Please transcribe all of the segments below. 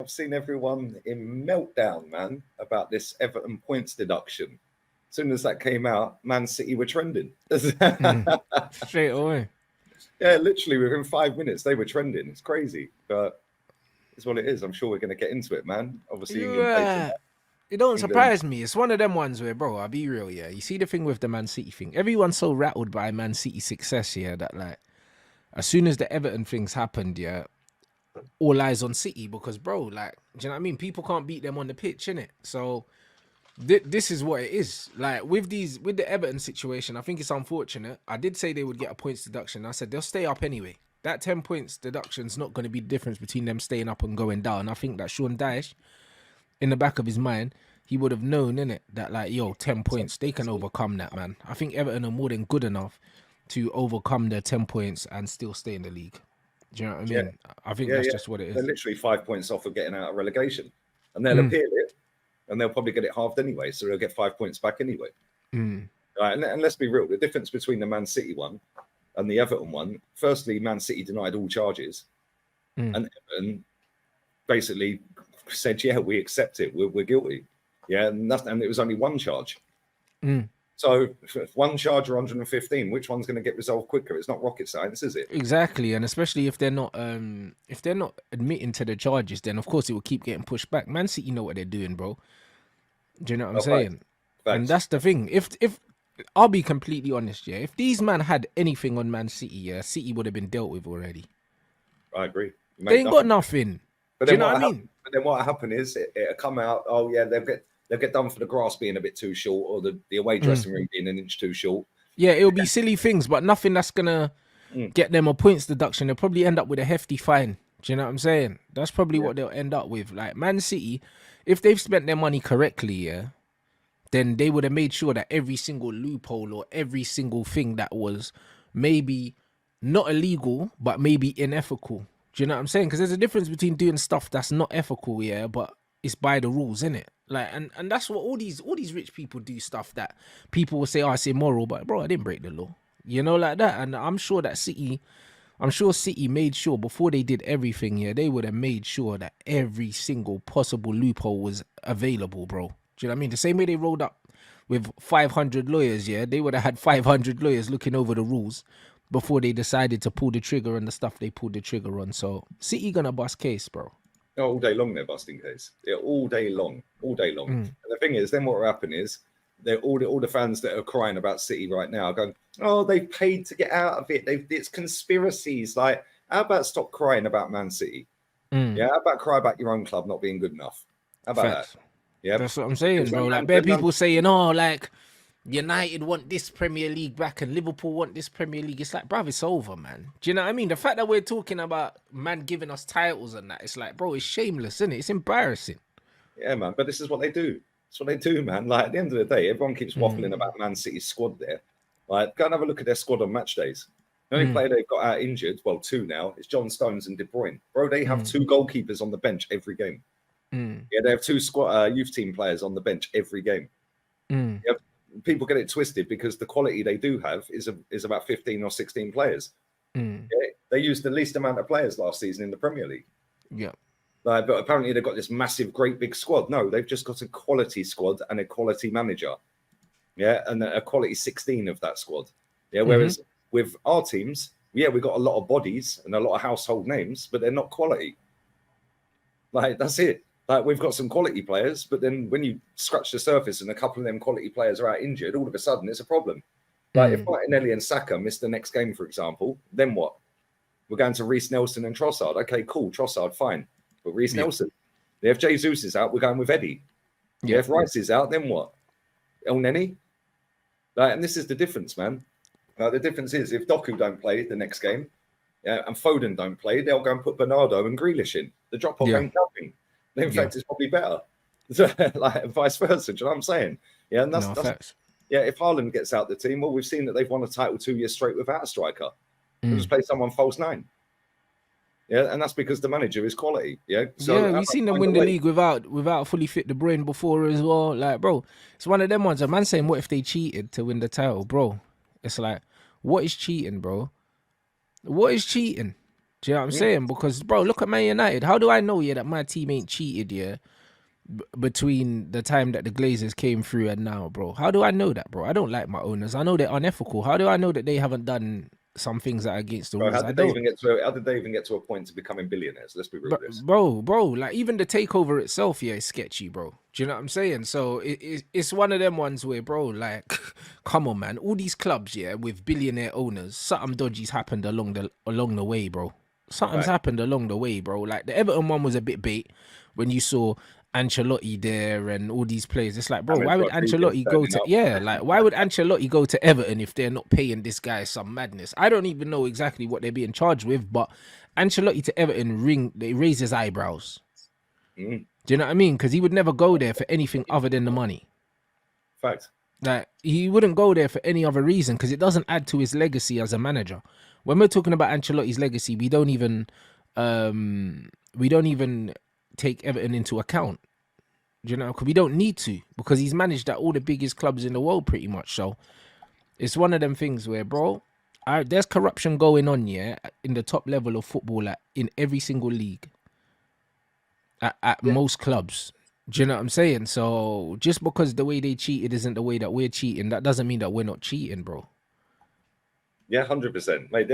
I've seen everyone in meltdown, man, about this Everton points deduction. As soon as that came out, Man City were trending. Straight away. Yeah, literally within 5 minutes they were trending. It's crazy, but it's what it is. I'm sure we're going to get into it, man. Obviously, You, England played tonight. it don't England. surprise me. It's one of them ones where, bro, I'll be real, yeah. You see the thing with the Man City thing. Everyone's so rattled by Man City success, yeah, that like as soon as the Everton things happened, yeah, all eyes on City because, bro, like, do you know what I mean? People can't beat them on the pitch, innit? So this is what it is. Like with the Everton situation, I think it's unfortunate. I did say they would get a points deduction. I said they'll stay up anyway. That 10 points deduction's not going to be the difference between them staying up and going down. I think that Sean Dyche, in the back of his mind, he would have known, innit, that like, yo, 10 points, they can overcome that, man. I think Everton are more than good enough to overcome their 10 points and still stay in the league. Do you know what I mean? Yeah. I think that's just what it They're is. literally 5 points off of getting out of relegation, and they'll appeal it, and they'll probably get it halved anyway, so they'll get 5 points back anyway. Right, and let's be real, the difference between the Man City one and the Everton one, firstly, Man City denied all charges, and Everton basically said, yeah, we accept it, we're guilty. Yeah, and it was only one charge. So one charge or 115, which one's going to get resolved quicker? It's not rocket science, is it? Exactly, and especially if they're not admitting to the charges, then of course it will keep getting pushed back. Man City know what they're doing, bro. Do you know what I'm saying? And that's the thing. If I'll be completely honest, yeah, if these man had anything on Man City, yeah, City would have been dealt with already. I agree. They ain't got nothing. But do you then know what I mean? But then what happened is it'll come out. Oh yeah, they'll get done for the grass being a bit too short, or the away dressing room being an inch too short. Yeah, it'll be silly things, but nothing that's gonna get them a points deduction. They'll probably end up with a hefty fine. Do you know what I'm saying? That's probably what they'll end up with. Like Man City, if they've spent their money correctly, yeah, then they would have made sure that every single loophole or every single thing that was maybe not illegal, but maybe unethical. Do you know what I'm saying? Because there's a difference between doing stuff that's not ethical, yeah, but it's by the rules, isn't it? Like, and that's what all these rich people do, stuff that people will say, oh, it's immoral, but bro, I didn't break the law. You know, like that. And I'm sure City made sure before they did everything, yeah, they would have made sure that every single possible loophole was available, bro. Do you know what I mean? The same way they rolled up with 500 lawyers, yeah, they would have had 500 lawyers looking over the rules before they decided to pull the trigger on the stuff they pulled the trigger on. So City gonna bust case, bro. All day long they're busting case. Yeah, all day long. And the thing is, then what will happen is all the fans that are crying about City right now are going, oh, they paid to get out of it. It's conspiracies. Like, how about stop crying about Man City? Yeah, how about cry about your own club not being good enough? How about that? Yeah, that's what I'm saying, bro. Like, bare people saying, oh, like United want this Premier League back and Liverpool want this Premier League. It's like, bruv, it's over, man. Do you know what I mean? The fact that we're talking about man giving us titles and that, it's like, bro, it's shameless, isn't it? It's embarrassing. Yeah, man. But this is what they do. It's what they do, man. Like, at the end of the day, everyone keeps waffling about Man City's squad there. Like, go and have a look at their squad on match days. The only player they've got out injured, well, two now, is John Stones and De Bruyne. Bro, they have two goalkeepers on the bench every game. Yeah, they have two youth team players on the bench every game. Yeah, people get it twisted because the quality they do have is about 15 or 16 players. Yeah, they used the least amount of players last season in the Premier League. Yeah. But apparently they've got this massive, great big squad. No, they've just got a quality squad and a quality manager. Yeah, and a quality 16 of that squad. Yeah, whereas with our teams, yeah, we've got a lot of bodies and a lot of household names, but they're not quality. Like, that's it. Like, we've got some quality players, but then when you scratch the surface and a couple of them quality players are out injured, all of a sudden it's a problem. Like, if Martinelli and Saka miss the next game, for example, then what? We're going to Reece Nelson and Trossard. Okay, cool. Trossard, fine. But Reece Nelson. If Jesus is out, we're going with Eddie. Yeah. If Rice is out, then what? El Neni? Like, and this is the difference, man. The difference is if Doku don't play the next game, and Foden don't play, they'll go and put Bernardo and Grealish in. The drop-off ain't nothing. In fact, it's probably better. Like, vice versa. Do you know what I'm saying? Yeah, and that's yeah. If Haaland gets out the team, well, we've seen that they've won a title 2 years straight without a striker. They'll just play someone false nine. Yeah, and that's because the manager is quality. Yeah, so we've seen them win the league without fully fit De Bruyne before as well. Like, bro, it's one of them ones. A man saying, "What if they cheated to win the title, bro?" It's like, what is cheating, bro? What is cheating? Do you know what I'm saying? Because, bro, look at Man United. How do I know, that my team ain't cheated, between the time that the Glazers came through and now, bro? How do I know that, bro? I don't like my owners. I know they're unethical. How do I know that they haven't done some things that are against the Bro, rules? how did they even get to a point to becoming billionaires? Let's be real with this. Bro, like even the takeover itself, is sketchy, bro. Do you know what I'm saying? So it's one of them ones where, bro, like, come on, man. All these clubs, with billionaire owners, something dodgy's happened along the way, bro. Something's happened along the way, bro. Like the Everton one was a bit bait when you saw Ancelotti there and all these players. It's like, bro, why would Ancelotti go to why would Ancelotti go to Everton if they're not paying this guy some madness? I don't even know exactly what they're being charged with, but Ancelotti to Everton they raise his eyebrows. Do you know what I mean? Because he would never go there for anything other than the money. Fact. Like he wouldn't go there for any other reason because it doesn't add to his legacy as a manager. When we're talking about Ancelotti's legacy, we don't even take Everton into account. You know, because we don't need to, because he's managed at all the biggest clubs in the world pretty much. So it's one of them things where, bro, there's corruption going on, in the top level of football, like in every single league, at most clubs. Do you know what I'm saying? So just because the way they cheated isn't the way that we're cheating, that doesn't mean that we're not cheating, bro. Yeah, 100%. Mate,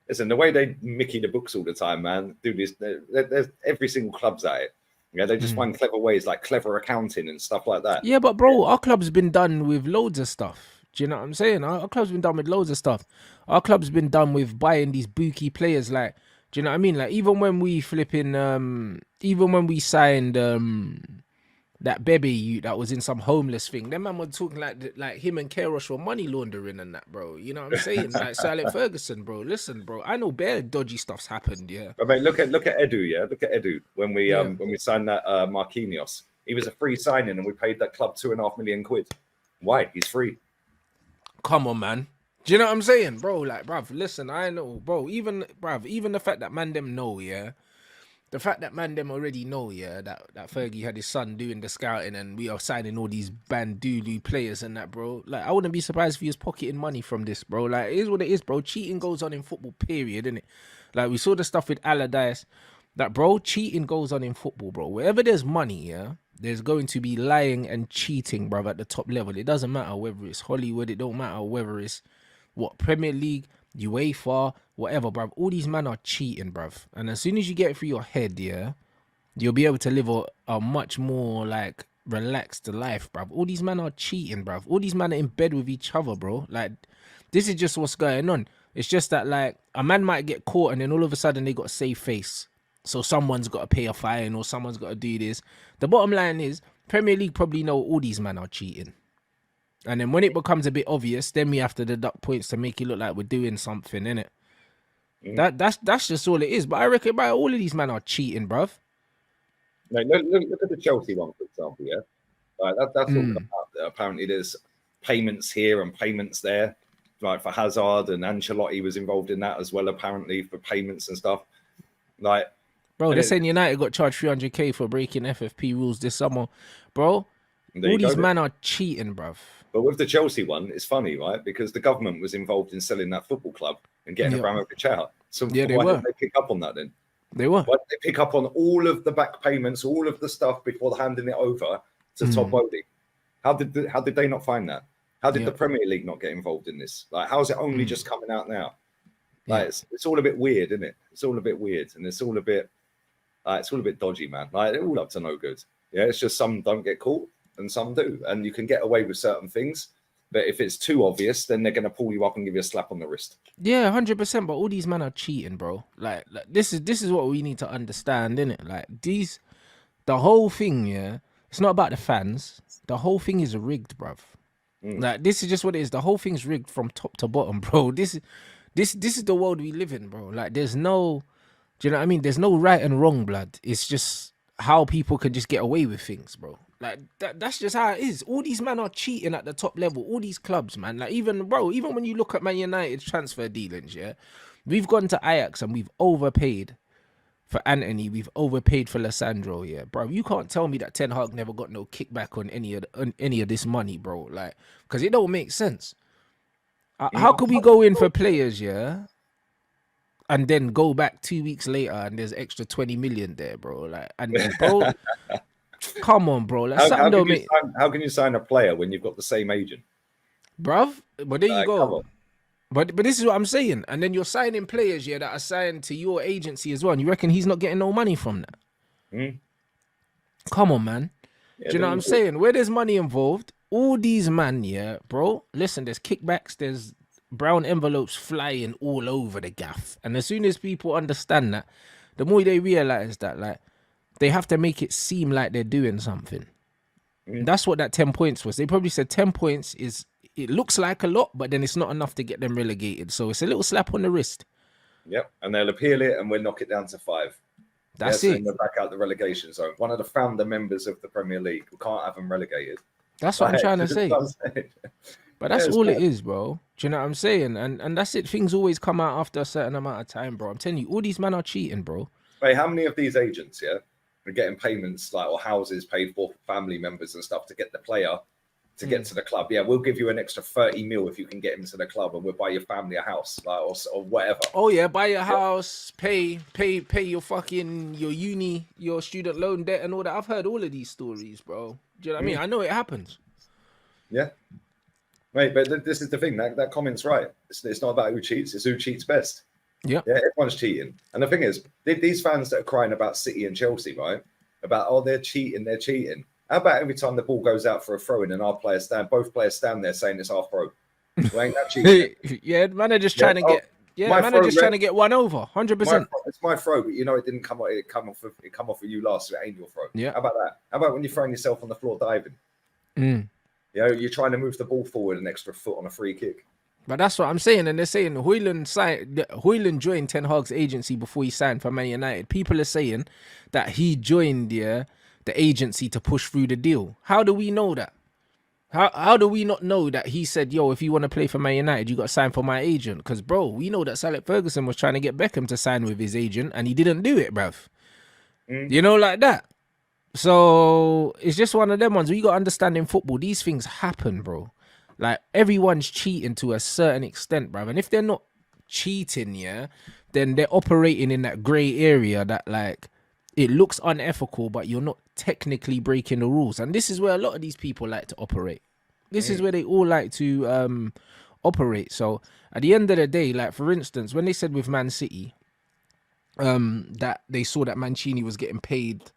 listen, the way they Mickey the books all the time, man, do this. There's every single club's at it. Yeah, they just find clever ways, like clever accounting and stuff like that. Yeah, but bro, our club's been done with loads of stuff. Do you know what I'm saying? Our club's been done with loads of stuff. Our club's been done with buying these bookie players. Like, do you know what I mean? Like, even when we signed that baby that was in some homeless thing, them man were talking like him and Keros were money laundering and that, bro. You know what I'm saying? Like Sir Alex Ferguson, bro. Listen, bro, I know bare dodgy stuff's happened, But mate, look at Edu, Look at Edu when we signed that Marquinhos. He was a free signing and we paid that club £2.5 million. Why? He's free. Come on, man. Do you know what I'm saying, bro? Like, bruv, listen, I know, bro. Even the fact that man them know, the fact that man them already know, that Fergie had his son doing the scouting and we are signing all these Bandulu players and that, bro. Like, I wouldn't be surprised if he was pocketing money from this, bro. Like, it is what it is, bro. Cheating goes on in football, period, innit? Like, we saw the stuff with Allardyce. That, bro, cheating goes on in football, bro. Wherever there's money, there's going to be lying and cheating, bro, at the top level. It doesn't matter whether it's Hollywood. It don't matter whether it's, Premier League, UEFA, whatever, bruv. All these men are cheating, bruv. And as soon as you get it through your head, you'll be able to live a much more, like, relaxed life, bruv. All these men are cheating, bruv. All these men are in bed with each other, bro. Like, this is just what's going on. It's just that, like, a man might get caught and then all of a sudden they got a safe face. So someone's got to pay a fine or someone's got to do this. The bottom line is, Premier League probably know all these men are cheating. And then when it becomes a bit obvious, then we have to deduct points to make it look like we're doing something, innit? That's just all it is. But I reckon all of these men are cheating, bruv. No, look at the Chelsea one, for example, that's all about. Apparently there's payments here and payments there. Like for Hazard, and Ancelotti was involved in that as well, apparently, for payments and stuff. Like, bro, they're saying United got charged 300k for breaking FFP rules this summer. Bro, all these men are cheating, bruv. But with the Chelsea one, it's funny, right? Because the government was involved in selling that football club and getting Abramovich out. So why didn't they pick up on that then? They were. Why did they pick up on all of the back payments, all of the stuff before handing it over to Todd Bowley? How did they not find that? How did the Premier League not get involved in this? Like, how is it only just coming out now? Like, it's all a bit weird, isn't it? It's all a bit weird, and it's all a bit dodgy, man. Like, they're all up to no good. Yeah, it's just some don't get caught and some do, and you can get away with certain things. But if it's too obvious, then they're gonna pull you up and give you a slap on the wrist. Yeah, 100%. But all these men are cheating, bro. Like this is what we need to understand, innit? Like the whole thing, it's not about the fans. The whole thing is rigged, bruv. Like, this is just what it is. The whole thing's rigged from top to bottom, bro. This is the world we live in, bro. Like, there's no, do you know what I mean? There's no right and wrong, blood. It's just how people can just get away with things, bro. Like, that's just how it is. All these men are cheating at the top level. All these clubs, man. Like, even when you look at Man United's transfer dealings, we've gone to Ajax and we've overpaid for Anthony. We've overpaid for Lissandro, bro. You can't tell me that Ten Hag never got no kickback on any of this money, bro. Like, because it don't make sense. How could we go in for players, and then go back 2 weeks later and there's extra 20 million there, bro. Like, and bro, come on, bro. Like, something don't make. How can you sign a player when you've got the same agent, Bruv? But there you come go. on. But this is what I'm saying. And then you're signing players, yeah, that are signed to your agency as well. And you reckon he's not getting no money from that? Come on, man. Do you know what I'm saying? Where there's money involved, all these man, yeah, bro. Listen, there's kickbacks, there's brown envelopes flying all over the gaff. And as soon as people understand that, the more they realize that, like, they have to make it seem like they're doing something. That's what that 10 points was. They probably said 10 points is, it looks like a lot, but then it's not enough to get them relegated. So it's a little slap on the wrist. Yep, and they'll appeal it and we'll knock it down to 5. That's it. And we're back out the relegation zone. One of the founder members of the Premier League. We can't have them relegated. That's what I'm trying to say. But that's all it is, bro. Do you know what I'm saying? And that's it. Things always come out after a certain amount of time, bro. I'm telling you, all these men are cheating, bro. Wait, how many of these agents, yeah, are getting payments like or houses paid for family members and stuff to get the player to get to the club? Yeah, we'll give you an extra 30 mil if you can get him to the club, and we'll buy your family a house, like or whatever. Oh yeah, buy your house, pay your fucking your uni, your student loan debt and all that. I've heard all of these stories, bro. Do you know what I mean? I know it happens. Yeah. Right, but this is the thing, that comment's right. It's not about who cheats, it's who cheats best. Yeah, everyone's cheating. And the thing is, these fans that are crying about City and Chelsea, right? About, they're cheating. How about every time the ball goes out for a throw-in and both players stand there saying it's our throw? Well, ain't that cheating? Yeah, man are just trying to get... Yeah, man are just trying to get one over, 100%. It's my throw, but you know it didn't come off. It come off of you last, so it ain't your throw. Yeah. How about that? How about when you're throwing yourself on the floor diving? You know, you're trying to move the ball forward an extra foot on a free kick. But that's what I'm saying, and they're saying Højlund joined Ten Hag's agency before he signed for Man United. People are saying that he joined the agency to push through the deal. How do we know that? How do we not know that he said, yo, if you want to play for Man United, you got to sign for my agent? Because, bro, we know that Alex Ferguson was trying to get Beckham to sign with his agent, and he didn't do it, bruv. You know, like that. So it's just one of them ones. We got to understand in football, these things happen, bro. Like, everyone's cheating to a certain extent, bruv. And if they're not cheating, yeah, then they're operating in that grey area that, like, it looks unethical, but you're not technically breaking the rules. And this is where a lot of these people like to operate. This is where they all like to operate. So at the end of the day, like, for instance, when they said with Man City that they saw that Mancini was getting paid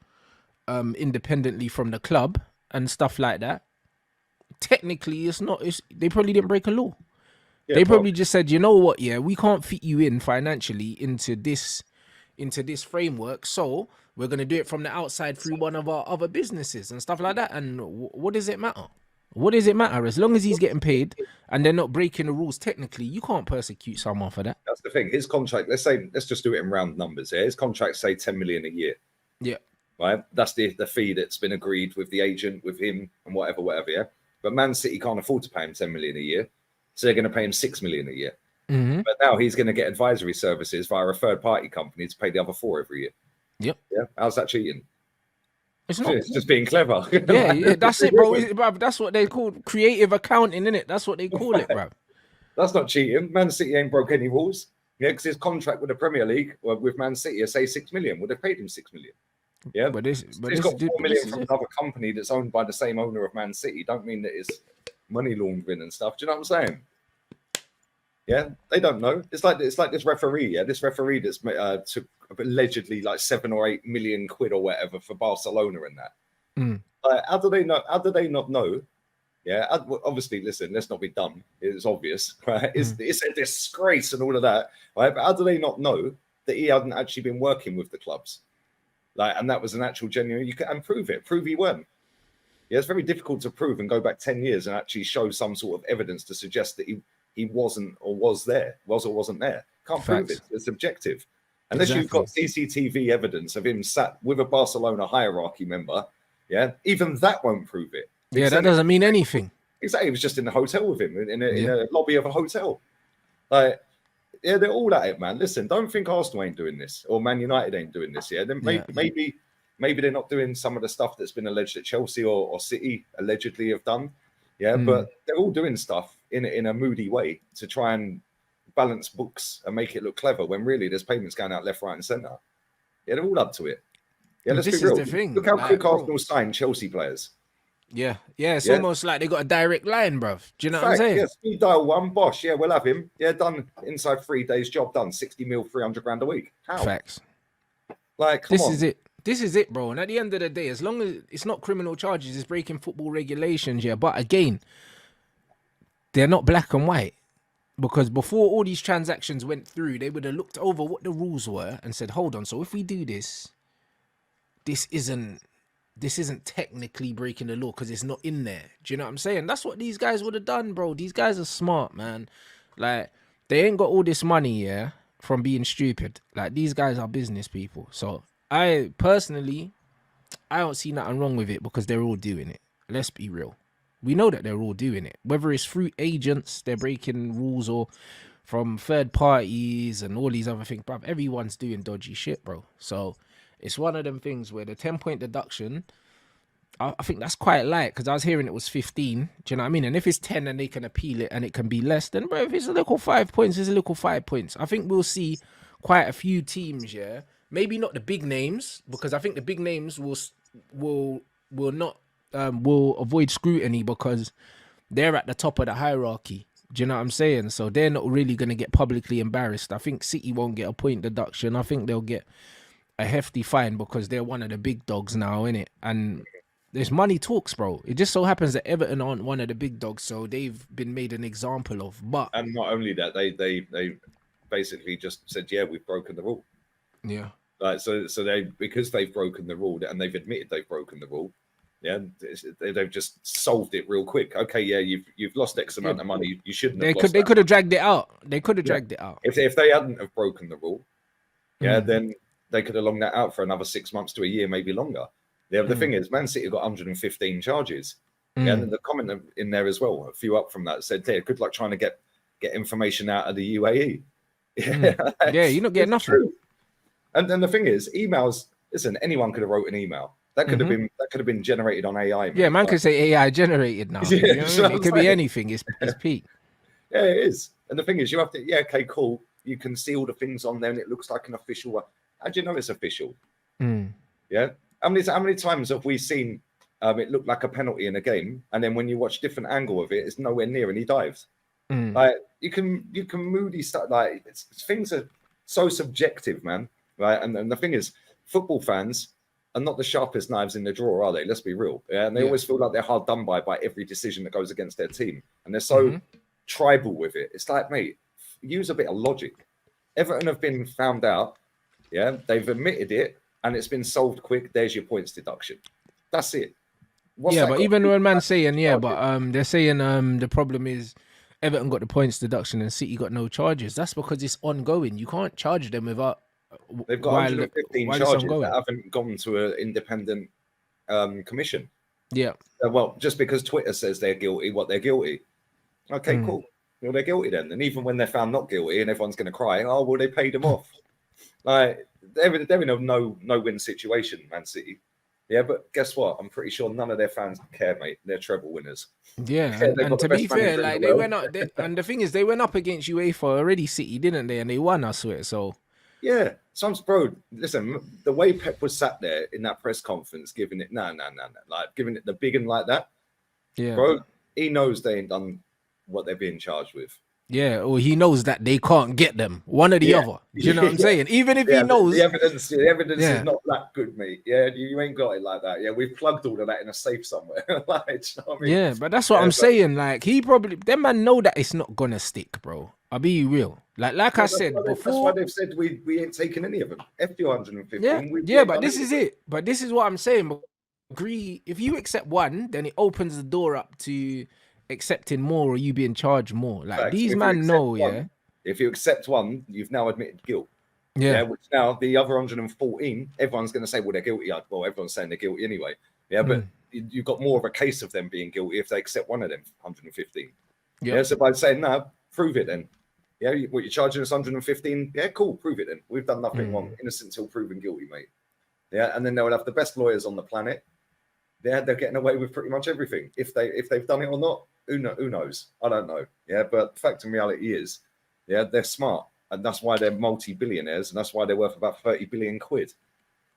independently from the club and stuff like that, technically they probably didn't break a law. They probably just said, you know what, yeah, we can't fit you in financially into this framework, so we're going to do it from the outside through one of our other businesses and stuff like that. And what does it matter? What does it matter? As long as he's getting paid and they're not breaking the rules, technically, you can't persecute someone for that. That's the thing. His contract, let's just do it in round numbers here. His contract, say 10 million a year. Yeah. Right? That's the fee that's been agreed with the agent, with him, and whatever, yeah? But Man City can't afford to pay him 10 million a year, so they're going to pay him 6 million a year. But now he's going to get advisory services via a third-party company to pay the other 4 every year. Yep. Yeah. How's that cheating? It's not. It's just being clever. Yeah, that's it, bro. That's what they call creative accounting, innit? That's what they call it, bro. That's not cheating. Man City ain't broke any rules. Yeah, because his contract with the Premier League, with Man City, say 6 million, would have paid him 6 million. Yeah, he's got 4 million from another company that's owned by the same owner of Man City. Don't mean that it's money laundering and stuff. Do you know what I'm saying? Yeah, they don't know. It's like this referee. Yeah, this referee that's took allegedly like 7 or 8 million quid or whatever for Barcelona and that. How do they know? How do they not know? Yeah, obviously, listen, let's not be dumb. It's obvious, right? It's a disgrace and all of that, right? But how do they not know that he hadn't actually been working with the clubs? Like, and that was an actual genuine. You can prove it. Prove he weren't. Yeah, it's very difficult to prove and go back 10 years and actually show some sort of evidence to suggest that he wasn't or was there, was or wasn't there. Can't prove it. It's subjective. Unless you've got CCTV evidence of him sat with a Barcelona hierarchy member, yeah, even that won't prove it. Yeah, that doesn't mean anything. Exactly. He was just in the hotel with him, in a lobby of a hotel. Like, yeah, they're all at it, man. Listen, don't think Arsenal ain't doing this or Man United ain't doing this. Yeah, then maybe they're not doing some of the stuff that's been alleged that Chelsea or City allegedly have done. Yeah, but they're all doing stuff in a moody way to try and balance books and make it look clever when really there's payments going out left, right, and centre. Yeah, they're all up to it. Yeah, let's This be real. is the thing. Look how like, quick bro. Arsenal signed Chelsea players. Yeah. It's almost like they got a direct line, bruv. Do you know what I'm saying? Yeah, speed dial one, Bosch. Yeah, we'll have him. Yeah, done inside 3 days. Job done. 60 mil, 300 grand a week. How? Facts. Like, come on. This is it, bro. And at the end of the day, as long as it's not criminal charges, it's breaking football regulations. Yeah, but again, they're not black and white. Because before all these transactions went through, they would have looked over what the rules were and said, hold on, so if we do this, this isn't technically breaking the law because it's not in there. Do you know what I'm saying? That's what these guys would have done, bro. These guys are smart, man. Like, they ain't got all this money, yeah, from being stupid. Like, these guys are business people. So I personally, I don't see nothing wrong with it because they're all doing it. Let's be real. We know that they're all doing it. Whether it's through agents, they're breaking rules, or from third parties and all these other things, bro. Everyone's doing dodgy shit, bro. So it's one of them things where the 10-point deduction, I think that's quite light because I was hearing it was 15. Do you know what I mean? And if it's 10 and they can appeal it and it can be less, then, bro, if it's a little 5 points, it's a little 5 points. I think we'll see quite a few teams, yeah. Maybe not the big names, because I think the big names will avoid scrutiny because they're at the top of the hierarchy. Do you know what I'm saying? So they're not really going to get publicly embarrassed. I think City won't get a point deduction. I think they'll get a hefty fine because they're one of the big dogs now, innit? And there's money talks, bro. It just so happens that Everton aren't one of the big dogs, so they've been made an example of. But and not only that, they basically just said, yeah, we've broken the rule. Yeah. Like, so they, because they've broken the rule and they've admitted they've broken the rule, yeah, they've just solved it real quick. Okay, yeah, you've lost X amount of money. You shouldn't. They could have dragged it out. They could have dragged it out. If they hadn't have broken the rule, then they could have longed that out for another 6 months to a year, maybe longer. Yeah, the thing is, Man City got 115 charges. Yeah, and the comment in there as well, a few up from that, said, "Hey, good luck trying to get information out of the UAE." Yeah, you're not getting nothing. True. And then the thing is, emails. Listen, anyone could have wrote an email. That could have been generated on AI. Yeah, man could say AI generated now. Yeah, you know what I mean? It could be anything. It's peak. Yeah, it is. And the thing is, you have to. Yeah, okay, cool. You can see all the things on there, and it looks like an official one. How do you know it's official? Yeah. How many times have we seen it look like a penalty in a game, and then when you watch different angle of it, it's nowhere near, and he dives. Like you can moody stuff. Like things are so subjective, man. Right. And the thing is, football fans are not the sharpest knives in the drawer, are they? Let's be real. Yeah. And they always feel like they're hard done by every decision that goes against their team, and they're so tribal with it. It's like, mate, use a bit of logic. Everton have been found out. Yeah, they've admitted it, and it's been solved quick. There's your points deduction. That's it. But even when man's saying, they're saying the problem is Everton got the points deduction and City got no charges. That's because it's ongoing. You can't charge them without. They've got 115 charges that haven't gone to an independent commission. Yeah. Well, just because Twitter says they're guilty, they're guilty. Okay, cool. Well, they're guilty then. And even when they're found not guilty, and everyone's going to cry, oh, well, they paid them off. Like they're in a no-win situation, Man City. Yeah, but guess what? I'm pretty sure none of their fans care, mate. They're treble winners. Yeah, and to be fair, like they went up, and the thing is, they went up against UEFA already, City, didn't they? And they won, I swear. So yeah, bro. Listen, the way Pep was sat there in that press conference, giving it like giving it the big and like that. Yeah, bro, he knows they ain't done what they're being charged with. Yeah, or he knows that they can't get them, one or the other. Do you know what I'm saying? Even if he knows the evidence is not that good, mate. Yeah, you ain't got it like that. Yeah, we've plugged all of that in a safe somewhere. Like, you know what I mean? Yeah, but that's what I'm saying. Like, he probably them man know that it's not gonna stick, bro. I'll be real. Like I said before, that's why they've said we ain't taking any of them. FD 115. Yeah, but this is it. But this is what I'm saying. Agree. If you accept one, then it opens the door up to accepting more or you being charged more. Like these man know, if you accept one, you've now admitted guilt. Yeah, which now the other 114, everyone's going to say, well, they're guilty. Well, everyone's saying they're guilty anyway. Yeah, but you've got more of a case of them being guilty if they accept one of them 115. Yeah, so by saying no, prove it then. Yeah, what you're charging us 115? Yeah, cool, prove it then. We've done nothing wrong. Innocent till proven guilty, mate. Yeah, and then they'll have the best lawyers on the planet. They're getting away with pretty much everything. If they've done it or not, who knows? I don't know. Yeah, but the fact and reality is, Yeah, they're smart, and that's why they're multi-billionaires, and that's why they're worth about 30 billion quid.